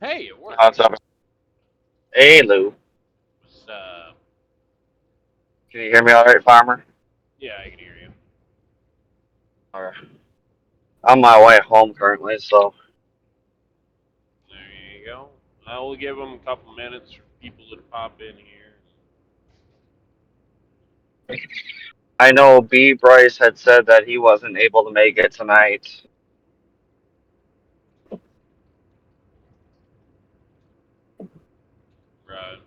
Hey, it worked. What's up? Hey, Lou. It's, Can you hear me all right, Farmer? yeah, I can hear you. Or I'm on my way home currently, so There you go. I will give them a couple minutes for people to pop in here. I know B. Bryce had said that he wasn't able to make it tonight. Right.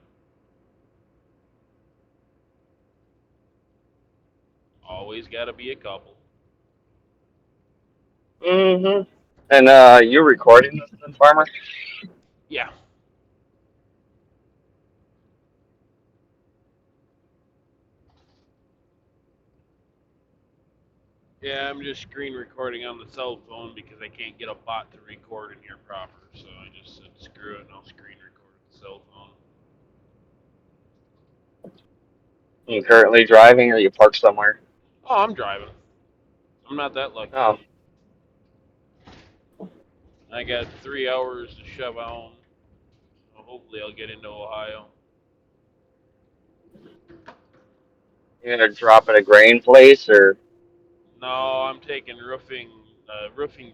Always got to be a couple. Mm-hmm. And you recording this then, Farmer? Yeah. Yeah, I'm just screen recording on the cell phone because I can't get a bot to record in here proper. So I just said screw it and I'll screen record the cell phone. You currently driving, or you parked somewhere? Oh, I'm driving. I'm not that lucky. Oh, I got 3 hours to shove on. So hopefully I'll get into Ohio. you gonna drop at a grain place, or No, I'm taking roofing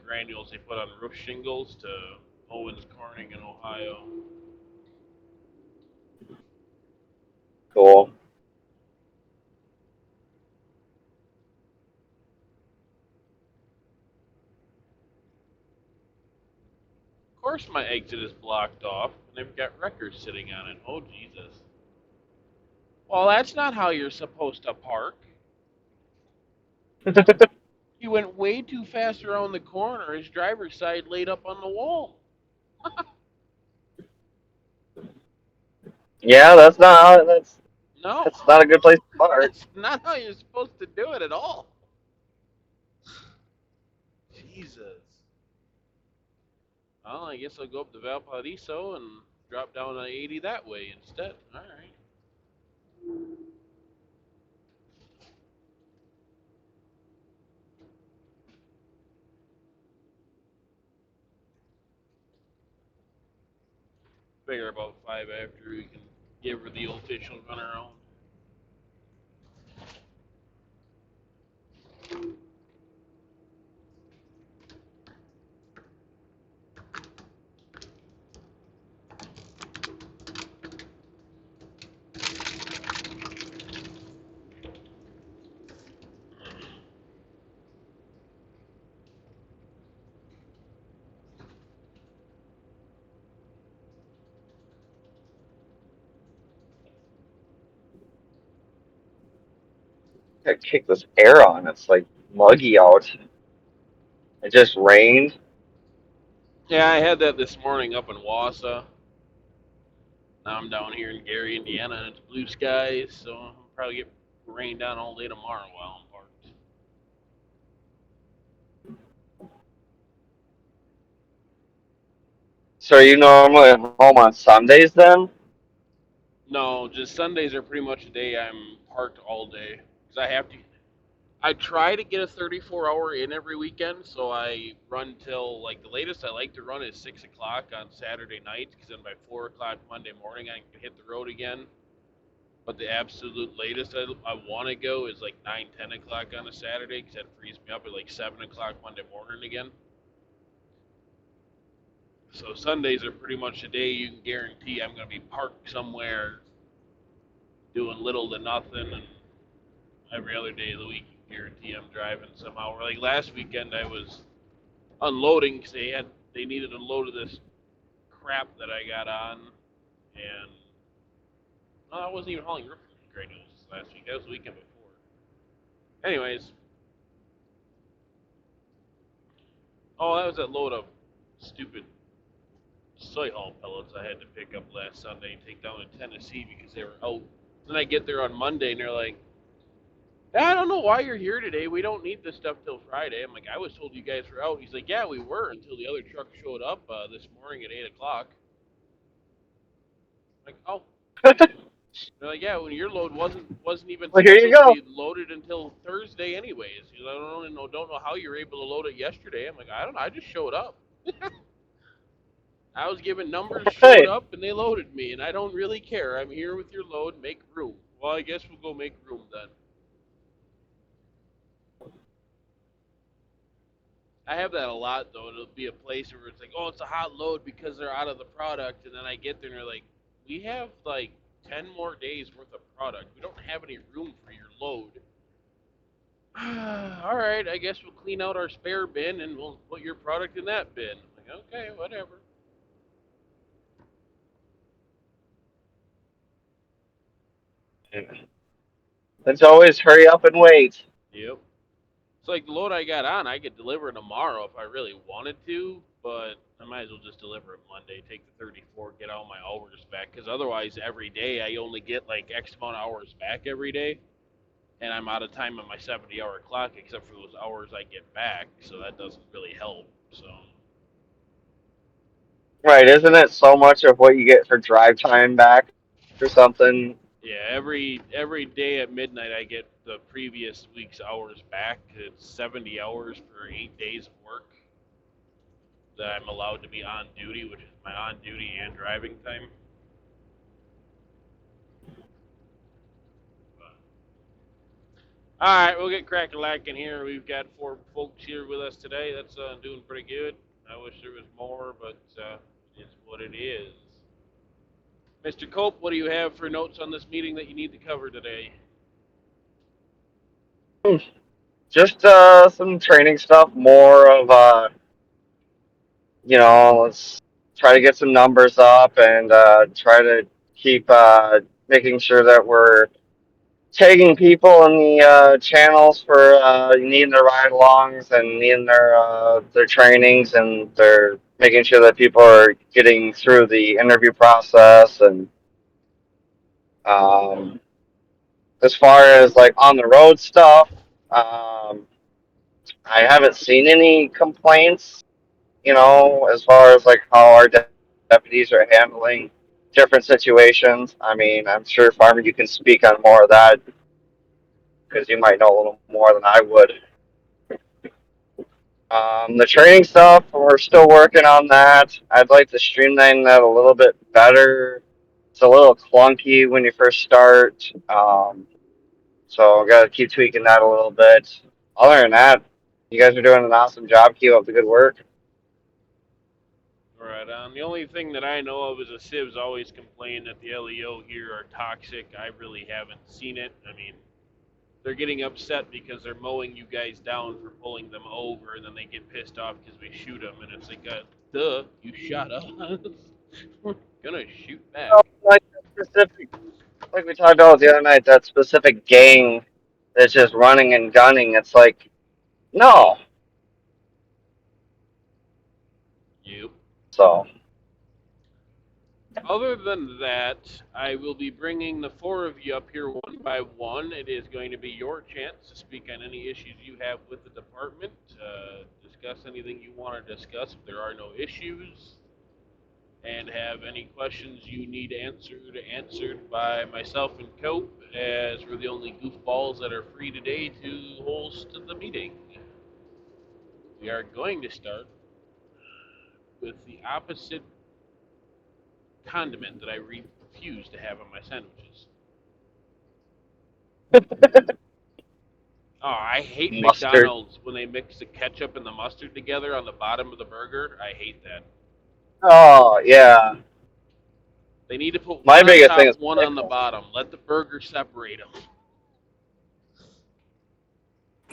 granules they put on roof shingles to Owens Corning in Ohio. cool? Of course, my exit is blocked off, and they've got wreckers sitting on it. Oh Jesus! Well, that's not how you're supposed to park. You went way too fast around the corner. His driver's side laid up on the wall. Yeah, that's not how, No, that's not a good place to park. that's not how you're supposed to do it at all. Jesus. Well, I guess I'll go up to Valparaiso and drop down on 80 that way instead. All right. Figure about 5 after we can give her the official run around. Gotta kick this air on. It's like muggy out. It just rained. Yeah, I had that this morning up in Wausau. Now I'm down here in Gary, Indiana, and it's blue skies, so I'll probably get rain down all day tomorrow while I'm parked. So are you normally home on Sundays then? No, just Sundays are pretty much a day I'm parked all day because I have to. I try to get a 34-hour in every weekend, so I run till like the latest I like to run is 6 o'clock on Saturday night because then by 4 o'clock Monday morning I can hit the road again. But the absolute latest I want to go is like 9, 10 o'clock on a Saturday because that frees me up at like 7 o'clock Monday morning again. So Sundays are pretty much a day you can guarantee I'm going to be parked somewhere doing little to nothing, and every other day of the week you can guarantee I'm driving somehow. Like last weekend I was unloading because they needed a load of this crap that I got on, and no, I wasn't even hauling roofing granules last week. That was the weekend before. Anyways, oh, that was that load of stupid soy hull pellets I had to pick up last Sunday and take down to Tennessee because they were out. Then I get there on Monday and they're like, "Yeah, I don't know why you're here today. We don't need this stuff till Friday." I'm like, "I was told you guys were out." He's like, "Yeah, we were until the other truck showed up this morning at 8 o'clock." I'm like, "Oh." They're like, "Yeah, when your load wasn't even Well, here you scheduled to go. be loaded until Thursday, anyways. He's like, I don't know how you're able to load it yesterday." I'm like, "I don't know. I just showed up." I was given numbers, showed Right. up, and they loaded me, and I don't really care. I'm here with your load, make room. Well, I guess we'll go make room then. I have that a lot though. It'll be a place where it's like, oh, it's a hot load because they're out of the product, and then I get there and they're like, we have like 10 more days worth of product. We don't have any room for your load. All right, I guess we'll clean out our spare bin and we'll put your product in that bin. I'm like, okay, whatever. Let's always hurry up and wait. Yep. It's like the load I got on, I could deliver tomorrow if I really wanted to, but I might as well just deliver it Monday, take the 34, get all my hours back, because otherwise every day I only get like X amount of hours back every day, and I'm out of time on my 70-hour clock except for those hours I get back, so that doesn't really help. So Right, isn't it so much of what you get for drive time back or something? yeah, every day at midnight I get the previous week's hours back. It's 70 hours for 8 days of work that I'm allowed to be on duty, which is my on duty and driving time. All right, we'll get cracking lacking here. We've got 4 folks here with us today. That's doing pretty good. I wish there was more, but it's what it is. Mr. Cope, what do you have for notes on this meeting that you need to cover today? Just some training stuff, more of let's try to get some numbers up and try to keep making sure that we're tagging people in the channels for needing their ride-alongs and needing their trainings, and they're making sure that people are getting through the interview process. And um, as far as like on the road stuff, I haven't seen any complaints, as far as like how our deputies are handling different situations. I mean, I'm sure, Farmer, you can speak on more of that because you might know a little more than I would. The training stuff, we're still working on that. I'd like to streamline that a little bit better. It's a little clunky when you first start, so got to keep tweaking that a little bit. Other than that, you guys are doing an awesome job. Keep up the good work. Right on. The only thing that I know of is the Civs always complain that the LEO here are toxic. I really haven't seen it. I mean, they're getting upset because they're mowing you guys down for pulling them over, and then they get pissed off because we shoot them, and it's like, duh, you shot us. We're gonna shoot back. Like specific, like we talked about the other night, that specific gang that's just running and gunning. It's like, no. Yep. So Other than that, I will be bringing the 4 of you up here one by one. It is going to be your chance to speak on any issues you have with the department, discuss anything you want to discuss if there are no issues, and have any questions you need answered by myself and Cope, as we're the only goofballs that are free today to host the meeting. We are going to start with the opposite condiment that I refuse to have on my sandwiches. Oh, I hate mustard. McDonald's when they mix the ketchup and the mustard together on the bottom of the burger. I hate that. Oh yeah. They need to put My one on biggest thing top, is one on the pickles. bottom. Let the burger separate them.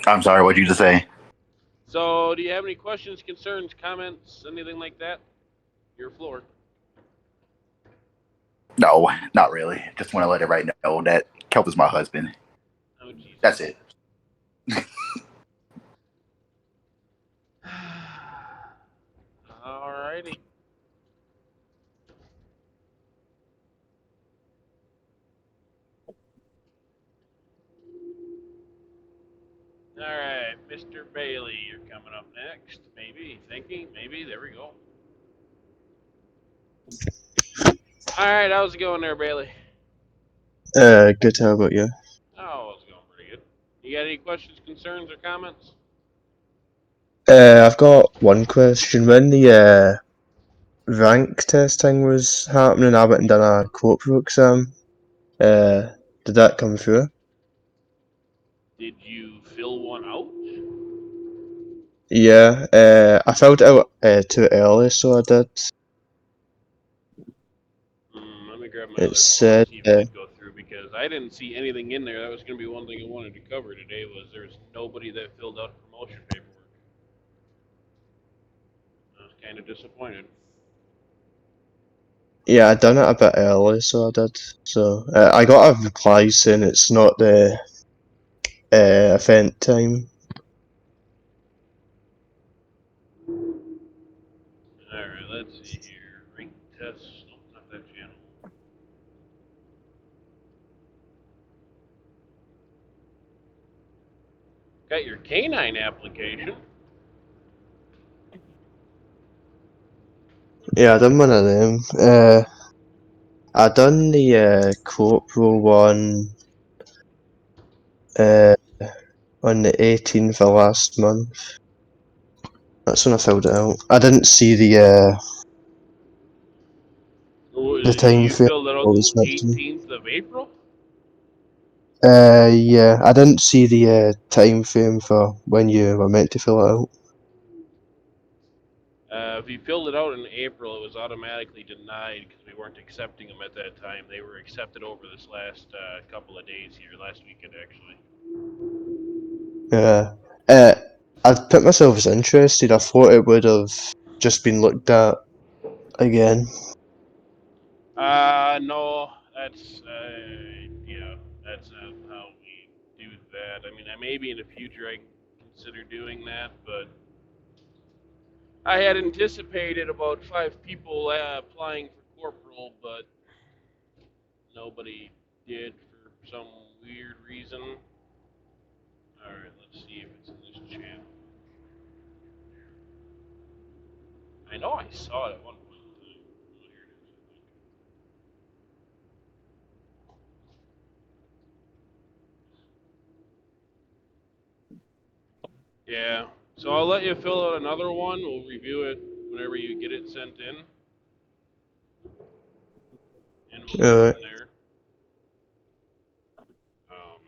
I'm sorry, what'd you just say? So, do you have any questions, concerns, comments, anything like that? Your floor. No, not really. Just want to let everybody know that Kelp is my husband. Oh, Jesus. That's it. Alrighty. Alright, Mr. Bailey, you're coming up next. Maybe, thinking, maybe, there we go. Alright, how's it going there, Bailey? Good. How about you? Oh, it's going pretty good. You got any questions, concerns, or comments? I've got one question. When the rank testing was happening, I went and done a corporal exam. Did that come through? Did you fill one out? Yeah, I filled it out too early, so I did. Let me grab my It other phone and said, see if it did go through, because I didn't see anything in there. That was going to be one thing I wanted to cover today, was there's nobody that filled out promotion paperwork. I was kind of disappointed. yeah, I done it a bit early, so I did. So I got a reply saying it's not the event time. Alright, let's see here. Rank test. Nope, not that channel. Got your canine application. Yeah, I done one of them. I done the corporal one uh, on the 18th of last month. That's when I filled it out. I didn't see the time You frame filled it I out was the meant to. 18th of April? Yeah, I didn't see the time frame for when you were meant to fill it out. If you filled it out in April, it was automatically denied because we weren't accepting them at that time. They were accepted over this last couple of days here, last weekend actually. Yeah. I put myself as interested. I thought it would have just been looked at again. No, yeah, that's not how we do that. I mean, maybe in the future I can consider doing that, but I had anticipated about 5 people applying for corporal, but nobody did for some weird reason. Alright, let's see if it's in this channel. I know I saw it at one point in time. Oh, here it is, I think. Yeah, so I'll let you fill out another one. We'll review it whenever you get it sent in, and we'll go Alright. from there. Um,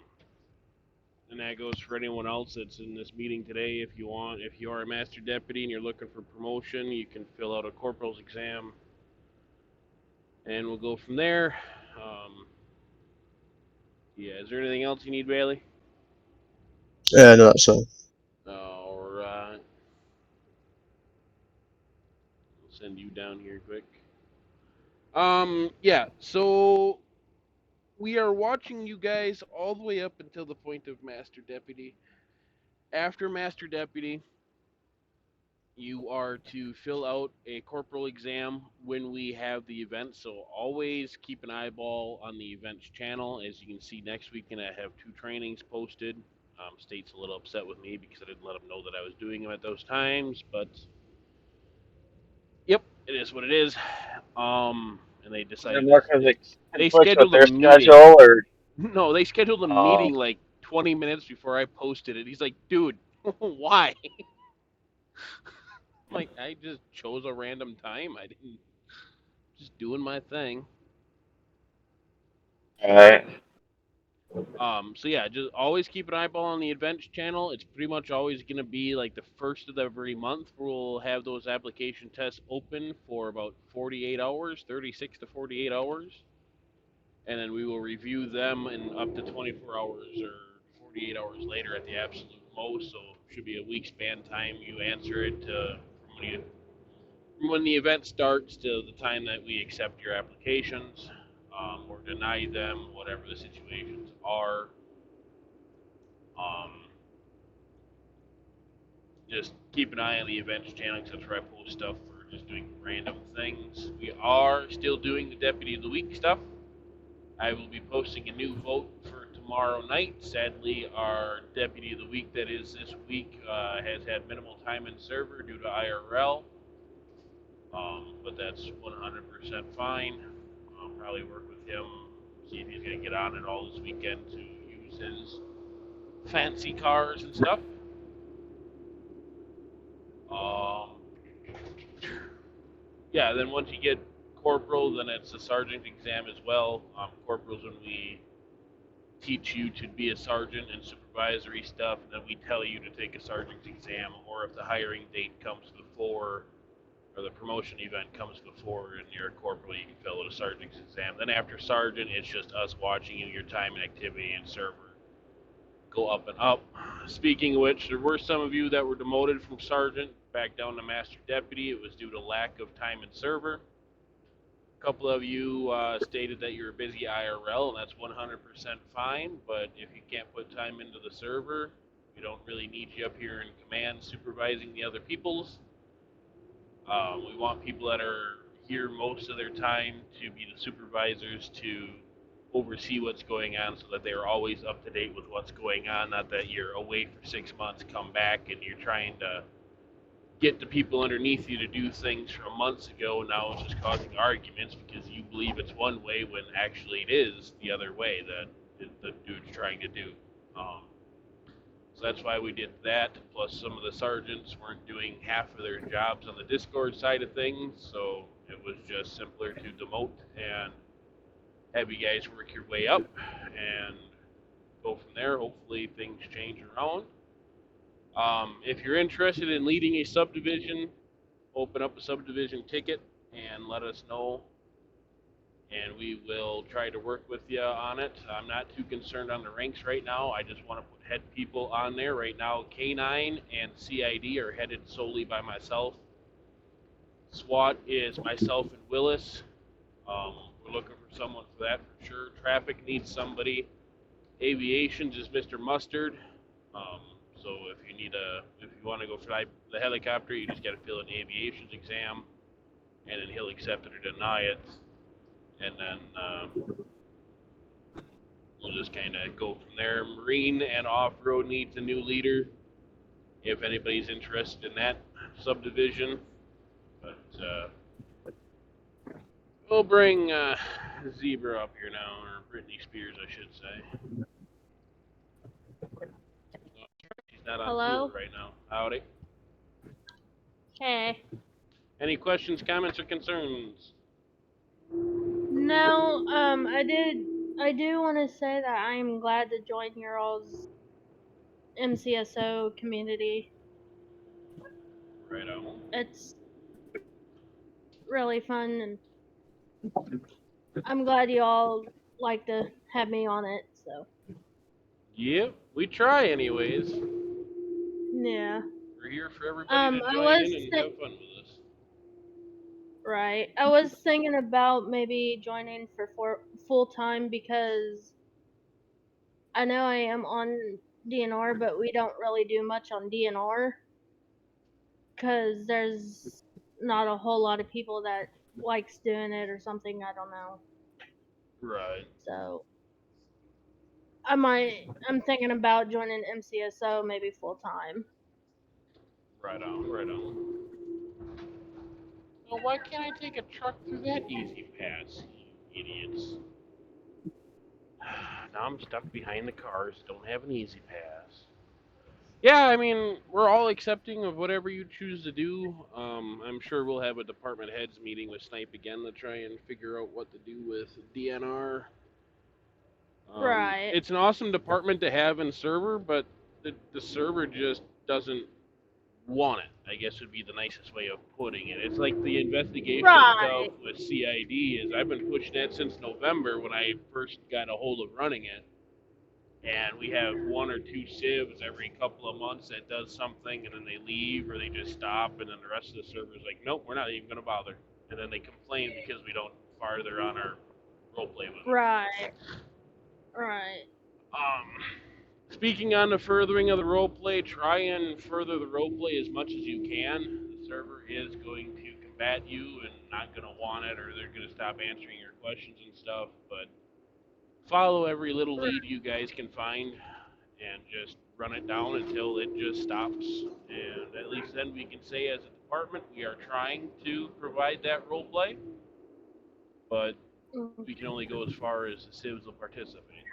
and that goes for anyone else that's in this meeting today. If you want, if you are a master deputy and you're looking for promotion, you can fill out a corporal's exam, and we'll go from there. Yeah, is there anything else you need, Bailey? No, that's all. Alright. I'll send you down here quick. Yeah, so we are watching you guys all the way up until the point of Master Deputy. After Master Deputy, you are to fill out a corporal exam when we have the event, so always keep an eyeball on the events channel. As you can see, next weekend I have 2 trainings posted. State's a little upset with me because I didn't let them know that I was doing them at those times, but yep, it is what it is. And they decided More because it they conflicts with scheduled a their meeting. schedule, or No, they scheduled a oh, meeting like 20 minutes before I posted it. He's like, dude, why? I'm like, I just chose a random time. I didn't, just doing my thing. all right. So yeah, just always keep an eyeball on the events channel. It's pretty much always going to be like the first of every month. We'll have those application tests open for about 48 hours, 36 to 48 hours. And then we will review them in up to 24 hours or 48 hours later at the absolute most. So it should be a week span time you answer it from when the event starts to the time that we accept your applications or deny them, whatever the situations are. Um, just keep an eye on the events channel because that's where I post stuff for just doing random things. We are still doing the Deputy of the Week stuff. I will be posting a new vote for tomorrow night. Sadly, our Deputy of the Week that is this week has had minimal time in server due to IRL, but that's 100% fine. I'll probably work with him, see if he's going to get on it all this weekend to use his fancy cars and stuff. Um, yeah, then once you get corporal, then it's a sergeant exam as well. Corporal's when we teach you to be a sergeant and supervisory stuff, and then we tell you to take a sergeant's exam, or if the hiring date comes before, or the promotion event comes before, and you're a corporal, you can fill out a sergeant's exam. Then after sergeant, it's just us watching you, your time and activity and server go up and up. Speaking of which, there were some of you that were demoted from sergeant back down to master deputy. It was due to lack of time in server. A couple of you stated that you're busy IRL, and that's 100% fine. But if you can't put time into the server, we don't really need you up here in command supervising the other peoples. We want people that are here most of their time to be the supervisors to oversee what's going on so that they are always up to date with what's going on. Not that you're away for 6 months, come back, and you're trying to get the people underneath you to do things from months ago, and now it's just causing arguments because you believe it's one way when actually it is the other way that the dude's trying to do. So that's why we did that. Plus, some of the sergeants weren't doing half of their jobs on the Discord side of things, so it was just simpler to demote and have you guys work your way up and go from there. Hopefully, things change around. If you're interested in leading a subdivision, open up a subdivision ticket and let us know, and we will try to work with you on it. I'm not too concerned on the ranks right now. I just want to put head people on there. Right now, K9 and CID are headed solely by myself. SWAT is myself and Willis. We're looking for someone for that for sure. Traffic needs somebody. Aviations is Mr. Mustard. Um, so if you want to go fly the helicopter, you just got to fill an aviations exam, and then he'll accept it or deny it, and then we'll just kind of go from there. Marine and off-road needs a new leader. If anybody's interested in that subdivision, but we'll bring Zebra up here now, or Britney Spears, I should say. She's not on Hello? tour right now. Howdy. Okay. Any questions, comments, or concerns? No, I do want to say that I'm glad to join your all's MCSO community. Right on. It's really fun, and I'm glad you all like to have me on it, so. Yep, we try anyways. Yeah. We're here for everybody to I join was in and have fun with us. right. I was thinking about maybe joining for full time because I know I am on DNR, but we don't really do much on DNR because there's not a whole lot of people that likes doing it or something. I don't know. Right. So I'm thinking about joining MCSO maybe full time. Right on. Right on. Well, why can't I take a truck through that easy pass, you idiots? Now I'm stuck behind the cars, don't have an easy pass. Yeah, I mean, we're all accepting of whatever you choose to do. I'm sure we'll have a department heads meeting with Snipe again to try and figure out what to do with DNR. Right. It's an awesome department to have in server, but the server just doesn't want it, I guess would be the nicest way of putting it. It's like the investigation stuff Right. with CID is I've been pushing that since November when I first got a hold of running it. And we have one or two civs every couple of months that does something and then they leave or they just stop and then the rest of the server's like, nope, we're not even going to bother. And then they complain because we don't farther on our roleplay with them. Right. Right. Speaking on the furthering of the roleplay, try and further the roleplay as much as you can. The server is going to combat you and not going to want it, or they're going to stop answering your questions and stuff. But follow every little lead you guys can find and just run it down until it just stops. And at least then we can say as a department we are trying to provide that roleplay, but we can only go as far as the civs will participate.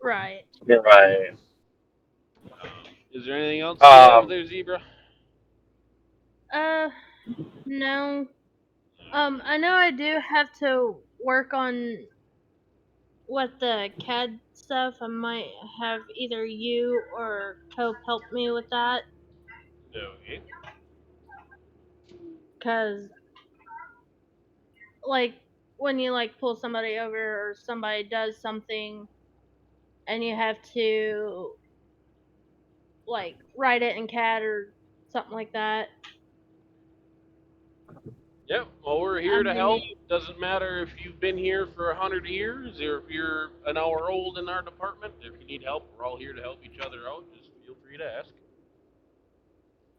Right. Right. Is there anything else you have there, Zebra? No. I know I do have to work on with the CAD stuff. I might have either you or Cope help me with that, Okay. cause like when you like pull somebody over or somebody does something and you have to like write it in CAD or something like that. Yep. Well, we're I here to may help. need Doesn't matter if you've been here for 100 years or if you're an hour old in our department. If you need help, we're all here to help each other out. Just feel free to ask.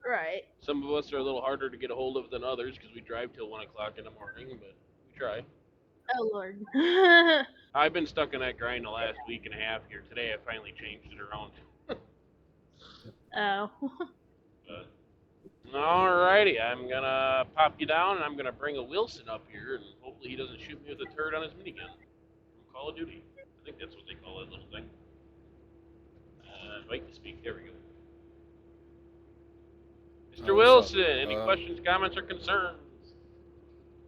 right. Some of us are a little harder to get a hold of than others because we drive till 1 o'clock in the morning, but we try. Oh Lord. I've been stuck in that grind the last week and a half here. Today I finally changed it around. Oh. But alrighty, I'm gonna pop you down and I'm gonna bring a Wilson up here and hopefully he doesn't shoot me with a turret on his minigun from Call of Duty. I think that's what they call that little thing. Invite to speak. There we go. Mr. What's up? Wilson, any questions, comments, or concerns?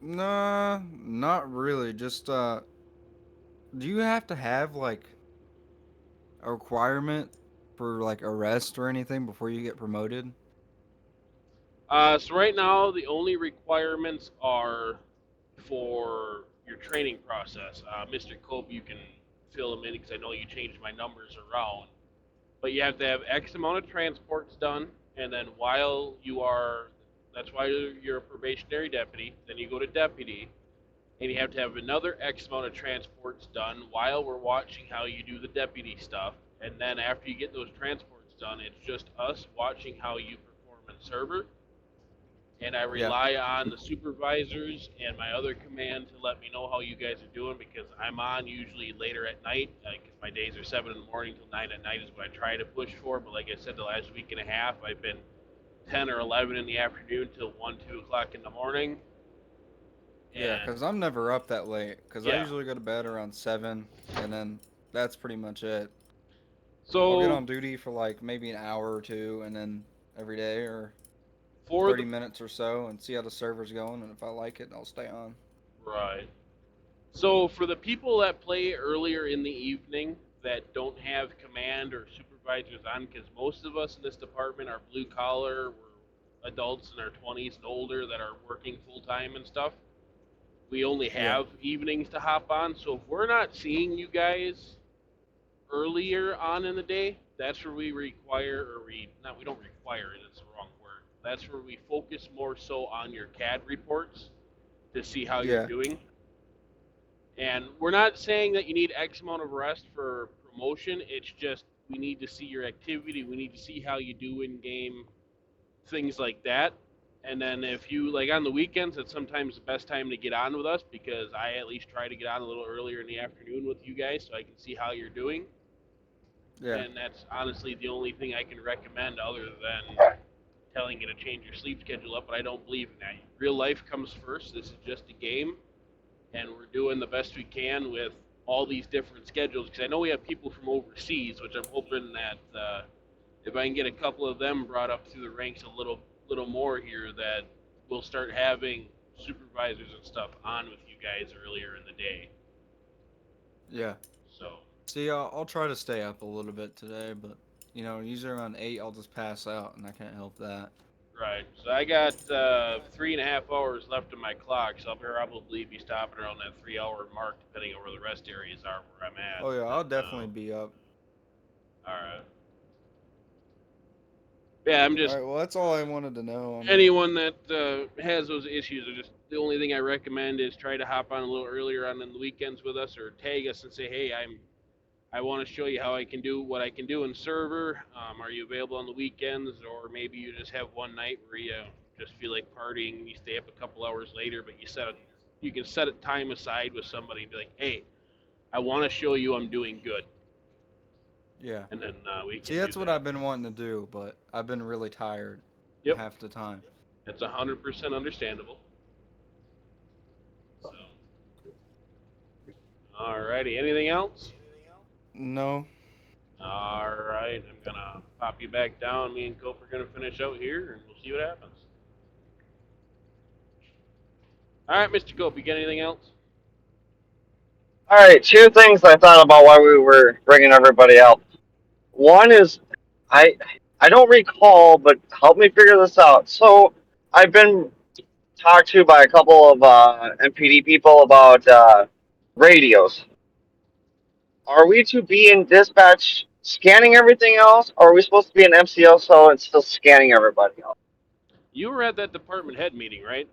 Nah, not really. Just do you have to have like a requirement for like arrest or anything before you get promoted? So right now the only requirements are for your training process. Mr. Cope, you can fill them in because I know you changed my numbers around. But you have to have X amount of transports done, and then while you are, that's why you're a probationary deputy. Then you go to deputy, and you have to have another X amount of transports done while we're watching how you do the deputy stuff. And then after you get those transports done, it's just us watching how you perform in server, and I Yeah. rely on the supervisors and my other command to let me know how you guys are doing because I'm on usually later at night. Like if my days are 7 in the morning till 9 at night is what I try to push for. But like I said, the last week and a half I've been 10 or 11 in the afternoon till 1, 2 o'clock in the morning. Yeah, And 'cause I'm never up that late. 'Cause I yeah, usually go to bed around 7, and then that's pretty much it. I'll get so on duty for like maybe an hour or two, and then every day or for 30 the minutes or so, and see how the server's going. And if I like it, I'll stay on. right. So for the people that play earlier in the evening that don't have command or supervisors on, because most of us in this department are blue collar, we're adults in our 20s and older that are working full time and stuff. We only Yeah. have evenings to hop on. So if we're not seeing you guys earlier on in the day, that's where we require, or we not we don't require it. It's the wrong word. That's where we focus more so on your CAD reports to see how you're Yeah. doing. And we're not saying that you need X amount of rest for promotion. It's just we need to see your activity. We need to see how you do in game, things like that. And then if you like on the weekends, it's sometimes the best time to get on with us because I at least try to get on a little earlier in the afternoon with you guys so I can see how you're doing. Yeah. And that's honestly the only thing I can recommend other than telling you to change your sleep schedule up. But I don't believe in that. Real life comes first. This is just a game and we're doing the best we can with all these different schedules because I know we have people from overseas, which I'm hoping that if I can get a couple of them brought up through the ranks a little more here, that we'll start having supervisors and stuff on with you guys earlier in the day. Yeah. So See, I'll try to stay up a little bit today, but usually around 8, I'll just pass out, and I can't help that. right, so I got 3.5 hours left on my clock, so I'll probably be stopping around that 3 hour mark, depending on where the rest areas are where I'm at. Oh yeah, I'll And definitely be up. all right. Yeah, I'm All just right, well that's all I wanted to know. I mean, anyone that has those issues are just the only thing I recommend is try to hop on a little earlier on in the weekends with us or tag us and say, hey, I want to show you how I can do what I can do in server. Are you available on the weekends? Or maybe you just have one night where you just feel like partying and you stay up a couple hours later, but you can set a time aside with somebody and be like, hey, I want to show you I'm doing good. yeah. And then we See, can do that's what that. I've been wanting to do, but I've been really tired Yep, half the time. that's 100% understandable. So, alrighty, anything else? No. All right, I'm gonna pop you back down. Me and Cope are gonna finish out here, and we'll see what happens. All right, Mr. Cope, you got anything else? All right, two things I thought about while we were bringing everybody out. One is I I don't recall, but help me figure this out. So I've been talked to by a couple of MPD people about radios. Are we to be in dispatch scanning everything else, or are we supposed to be in MCO so it's still scanning everybody else? You were at that department head meeting, right?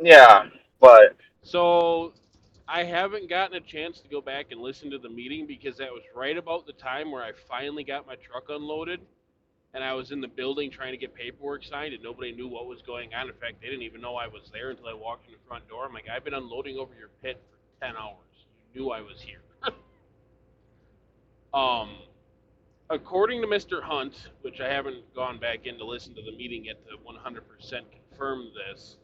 Yeah, but So I haven't gotten a chance to go back and listen to the meeting because that was right about the time where I finally got my truck unloaded and I was in the building trying to get paperwork signed and nobody knew what was going on. In fact, they didn't even know I was there until I walked in the front door. I'm like, I've been unloading over your pit for 10 hours. You knew I was here. um, According to Mr. Hunt, which I haven't gone back in to listen to the meeting yet to 100% confirm this,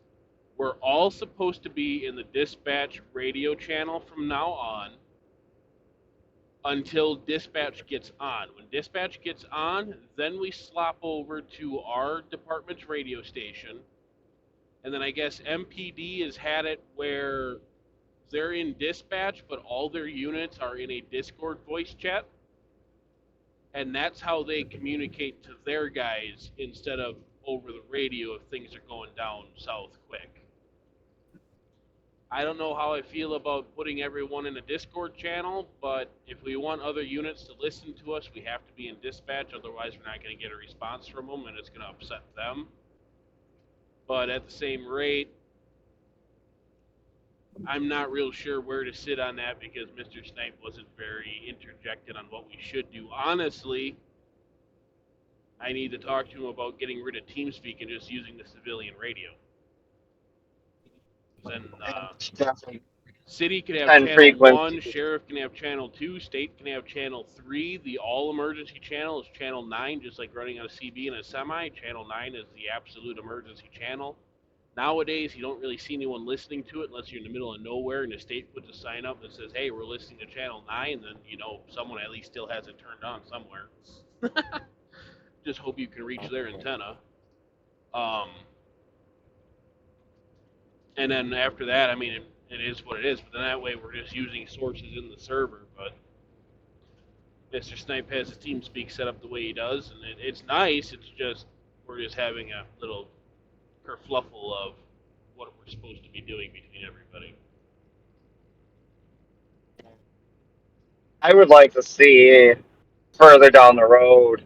we're all supposed to be in the dispatch radio channel from now on until dispatch gets on. When dispatch gets on, then we slop over to our department's radio station. And then I guess MPD has had it where they're in dispatch, but all their units are in a Discord voice chat. And that's how they communicate to their guys instead of over the radio if things are going down south quick. I don't know how I feel about putting everyone in a Discord channel, but if we want other units to listen to us, we have to be in dispatch. Otherwise, we're not going to get a response from them, and it's going to upset them. But at the same rate, I'm not real sure where to sit on that because Mr. Snipe wasn't very interjected on what we should do. Honestly, I need to talk to him about getting rid of TeamSpeak and just using the civilian radio. Then it's definitely city can have 10 channel frequency. 1, sheriff can have channel 2, state can have channel 3. The all emergency channel is channel 9, just like running on a CB and a semi. Channel 9 is the absolute emergency channel. Nowadays, you don't really see anyone listening to it unless you're in the middle of nowhere and the state puts a sign up that says, hey, we're listening to channel 9. Then, someone at least still has it turned on somewhere. Just hope you can reach their antenna. Um, and then after that, I mean, it is what it is. But then that way, we're just using sources in the server. But Mr. Snipe has his team speak set up the way he does, and it's nice. It's just we're just having a little kerfluffle of what we're supposed to be doing between everybody. I would like to see further down the road,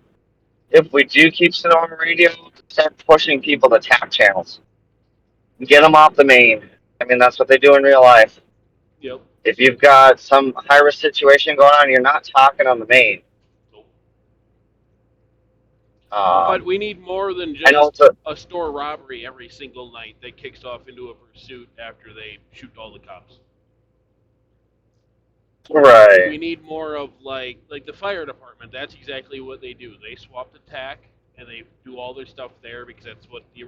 if we do keep Sonoma Radio, start pushing people to tap channels. Get them off the main. I mean, that's what they do in real life. Yep. If you've got some high risk situation going on, you're not talking on the main. But we need more than I know just it's a, a store robbery every single night that kicks off into a pursuit after they shoot all the cops. We right. need more of like the fire department. That's exactly what they do. They swap the TAC and they do all their stuff there because that's what the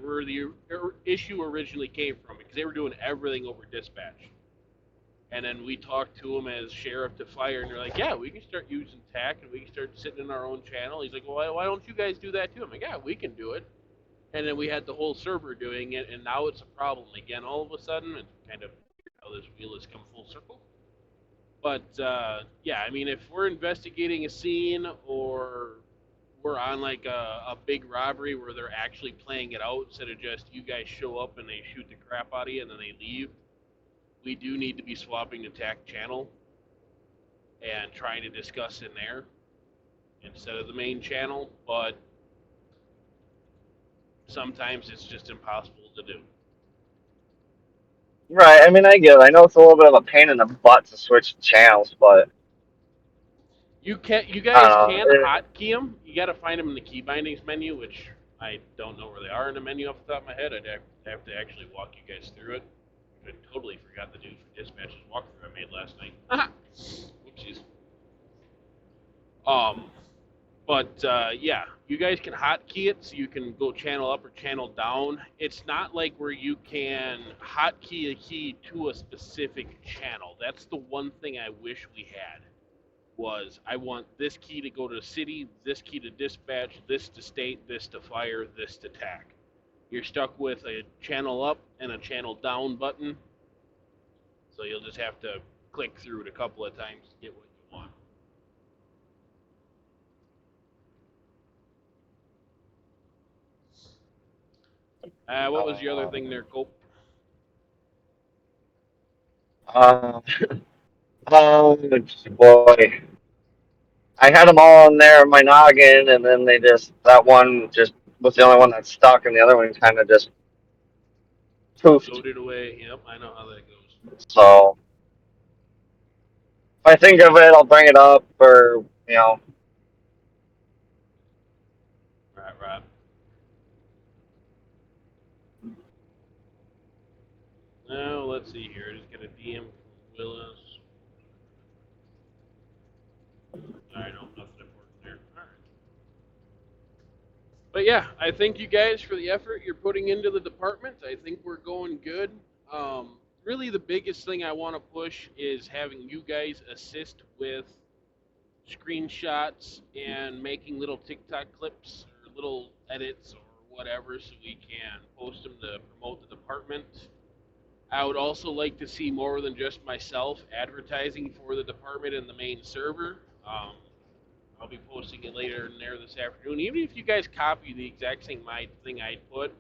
issue originally came from because they were doing everything over dispatch. And then we talked to him as sheriff to fire, and they're like, yeah, we can start using TAC and we can start sitting in our own channel. He's like, well, why don't you guys do that too? I'm like, yeah, we can do it. And then we had the whole server doing it, and now it's a problem again. All of a sudden, it's kind of how this wheel has come full circle. But yeah, I mean, if we're investigating a scene or we're on like a big robbery where they're actually playing it out instead of just you guys show up and they shoot the crap out of you and then they leave, we do need to be swapping the TAC channel and trying to discuss in there instead of the main channel. But sometimes it's just impossible to do. Right. I mean, I get it. I know it's a little bit of a pain in the butt to switch channels, but You I guys don't can know. hotkey them. You got to find them in the key bindings menu, which I don't know where they are in the menu off the top of my head. I'd have to actually walk you guys through it. I totally forgot to do for dispatch's walkthrough I made last night. Whoopsies. Um, but yeah, you guys can hotkey it, so you can go channel up or channel down. It's not like where you can hotkey a key to a specific channel. That's the one thing I wish we had. Was I want this key to go to city, this key to dispatch, this to state, this to fire, this to TAC. you're stuck with a channel up and a channel down button. So you'll just have to click through it a couple of times to get what you want. What was your other thing there, Cope? Um, boy, I had them all in there in my noggin, and then that one just was the only one that stuck, and the other one kind of just poofed. Loaded away. Yep, I know how that goes. So if I think of it, I'll bring it up, or Right. Now let's see here. Just get a DM from Willis. I know nothing important there. All right. But yeah, I thank you guys for the effort you're putting into the department. I think we're going good. Really, the biggest thing I want to push is having you guys assist with screenshots and making little TikTok clips or little edits or whatever so we can post them to promote the department. I would also like to see more than just myself advertising for the department in the main server. I'll be posting it later in there this afternoon. Even if you guys copy the exact same thing I put,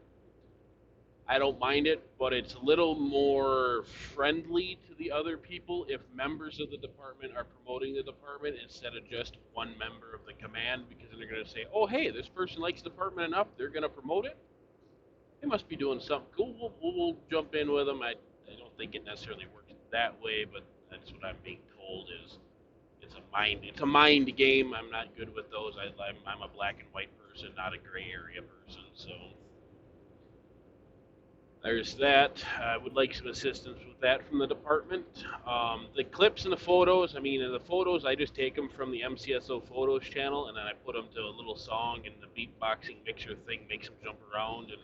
I don't mind it, but it's a little more friendly to the other people if members of the department are promoting the department instead of just one member of the command, because then they're going to say, oh, hey, this person likes the department enough, they're going to promote it. They must be doing something cool. We'll jump in with them. I don't think it necessarily works that way, but that's what I'm being told is it's a mind game. I'm not good with those. I'm a black and white person, not a gray area person. So there's that. I would like some assistance with that from the department. The clips and the photos, I mean, the photos, I just take them from the Mcso photos channel, and then I put them to a little song, and the beatboxing mixer thing makes them jump around. And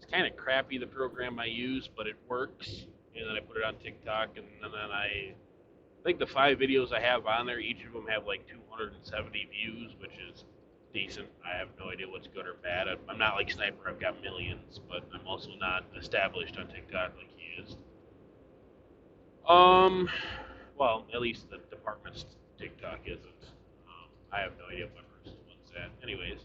it's kind of crappy, the program I use, but it works. And then I put it on TikTok, and then I think the 5 videos I have on there, each of them have like 270 views, which is decent. I have no idea what's good or bad. I'm not like Sniper, I've got millions, but I'm also not established on TikTok like he is. Um, well, at least the department's TikTok isn't. I have no idea what versus what's that. Anyways,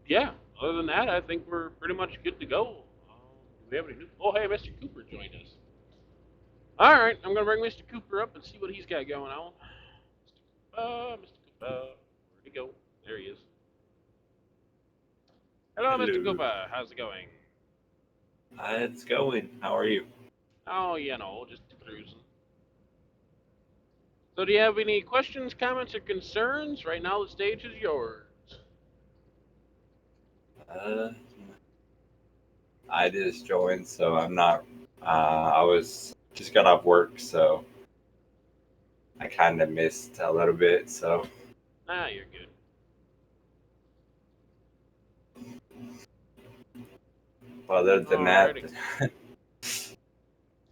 yeah. Other than that, I think we're pretty much good to go. Do we have any new? Oh, hey, Mr. Cooper joined us. All right, I'm gonna bring Mr. Cooper up and see what he's got going on. Mr. Cooper, where'd he go? There he is. Hello, Mr. Hello. Cooper. How's it going? It's going. How are you? Oh, just cruising. So, do you have any questions, comments, or concerns? Right now, the stage is yours. Uh, I just joined, so I'm not. I was just got off work, so I kind of missed a little bit. So, Ah, you're good. other than that, Alrighty.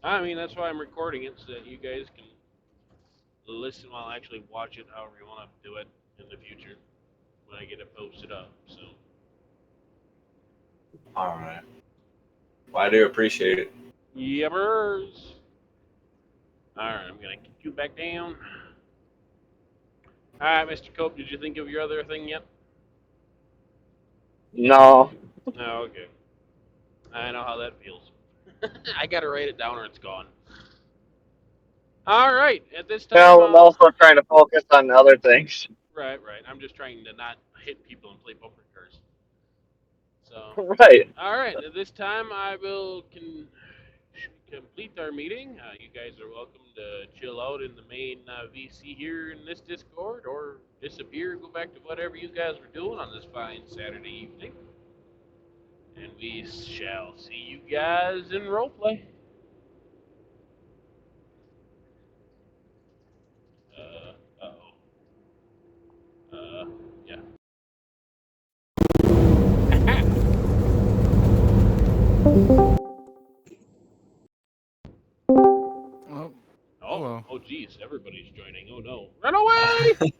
I mean, that's why I'm recording it, so that you guys can listen while I actually watch it however you want to do it in the future when I get it posted up. So, all right. Well, I do appreciate it. Yubbers. Alright, I'm gonna kick you back down. Alright, Mr. Cope, did you think of your other thing yet? no. Oh, okay. I know how that feels. I gotta write it down or it's gone. Alright, at this time, Well, I'm also trying to focus on other things. right. I'm just trying to not hit people and play bumper cars. So, Right. alright, at this time, I will complete our meeting. You guys are welcome to chill out in the main VC here in this Discord, or disappear and go back to whatever you guys were doing on this fine Saturday evening. And we shall see you guys in roleplay. Uh-oh. Yeah. Oh, Oh, hello. oh, geez, everybody's joining. Oh no, run away!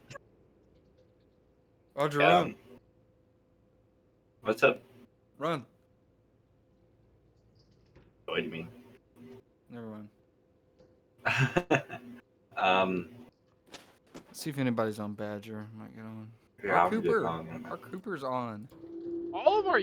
Roger, run. What's up? Run. What do you mean? Never mind. Let's see if anybody's on Badger. Might get on. yeah, Our I'm just Cooper. on. Our Cooper's on. All of our